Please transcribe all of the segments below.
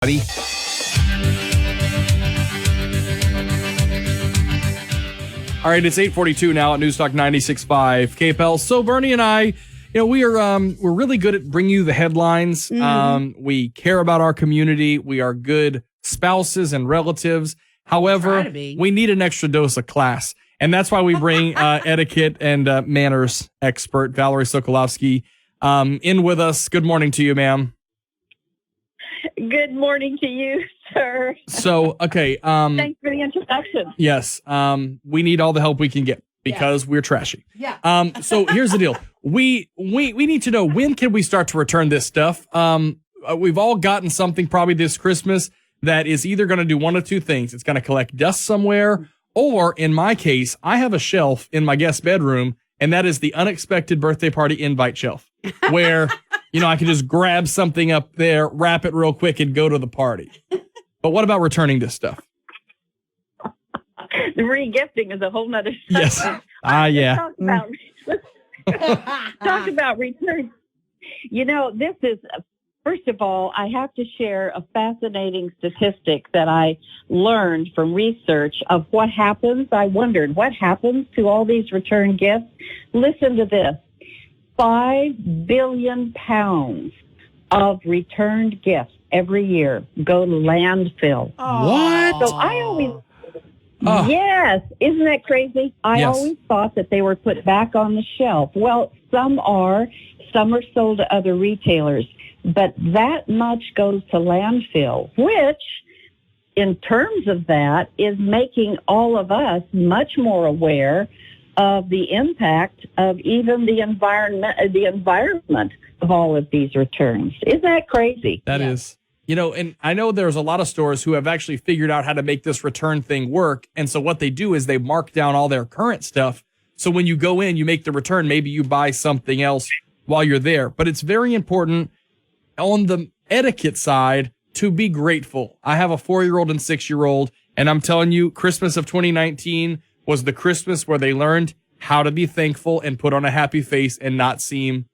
All right, it's 8:42 now at Newstalk 96.5 KPEL. So Bernie and I, we're really good at bringing you the headlines. Mm-hmm. We care about our community. We are good spouses and relatives. However, we need an extra dose of class. And that's why we bring etiquette and manners expert Valerie Sokolosky in with us. Good morning to you, ma'am. Good morning to you, sir. So, okay. Thanks for the introduction. Yes. We need all the help we can get because we're trashy. Yeah. So here's the deal. We need to know, when can we start to return this stuff? We've all gotten something probably this Christmas that is either going to do one of two things. It's going to collect dust somewhere, or in my case, I have a shelf in my guest bedroom, and that is the unexpected birthday party invite shelf, where, I can just grab something up there, wrap it real quick, and go to the party. But what about returning this stuff? The re-gifting is a whole nother Yes. subject. Talk about return. This is, first of all, I have to share a fascinating statistic that I learned from research of what happens. I wondered, what happens to all these return gifts? Listen to this. 5 billion pounds of returned gifts every year go to landfill. What? So I always... Yes. Isn't that crazy? I always thought that they were put back on the shelf. Well, some are sold to other retailers, but that much goes to landfill, which in terms of that is making all of us much more aware of the impact of even the environment of all of these returns. Isn't that crazy? That is. And I know there's a lot of stores who have actually figured out how to make this return thing work. And so what they do is they mark down all their current stuff. So when you go in, you make the return, maybe you buy something else while you're there. But it's very important on the etiquette side to be grateful. I have a 4-year-old and 6-year-old, and I'm telling you, Christmas of 2019 was the Christmas where they learned how to be thankful and put on a happy face and not seem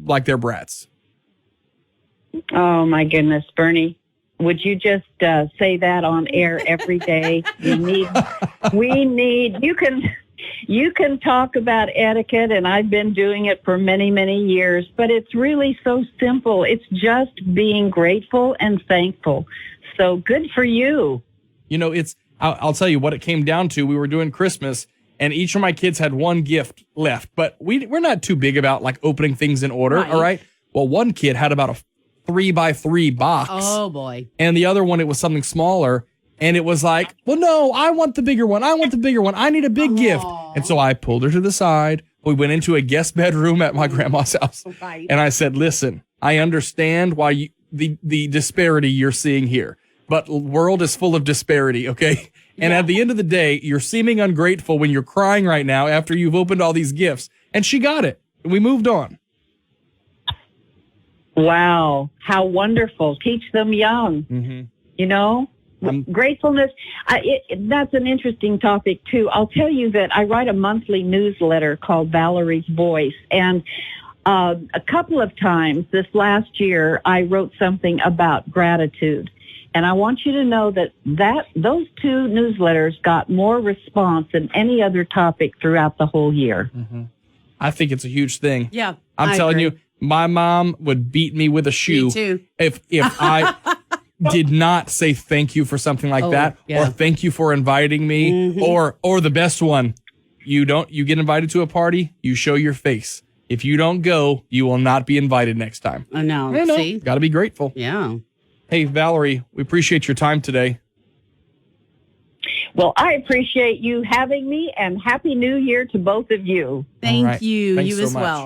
like they're brats. Oh, my goodness, Bernie. Would you just say that on air every day? You can talk about etiquette, and I've been doing it for many, many years, but it's really so simple. It's just being grateful and thankful. So good for you. I'll tell you what it came down to. We were doing Christmas, and each of my kids had one gift left, but we're not too big about like opening things in order. Right. All right. Well, one kid had about a 3x3 box. Oh boy. And the other one, it was something smaller. And it was like, well, no, I want the bigger one. I need a big gift. And so I pulled her to the side. We went into a guest bedroom at my grandma's house. Right. And I said, listen, I understand why the disparity you're seeing here, but the world is full of disparity. Okay. And at the end of the day, you're seeming ungrateful when you're crying right now after you've opened all these gifts. And she got it. And we moved on. Wow. How wonderful. Teach them young. Mm-hmm. Gratefulness. That's an interesting topic, too. I'll tell you that I write a monthly newsletter called Valerie's Voice. And a couple of times this last year, I wrote something about gratitude. And I want you to know that those two newsletters got more response than any other topic throughout the whole year. Mm-hmm. I think it's a huge thing. Yeah. I'm telling you, my mom would beat me with a shoe if I did not say thank you for something like that, or thank you for inviting me, or the best one, you get invited to a party, you show your face. If you don't go, you will not be invited next time. I know. See? Got to be grateful. Yeah. Hey, Valerie, we appreciate your time today. Well, I appreciate you having me, and Happy New Year to both of you. Thank you. Thanks you so as much. well.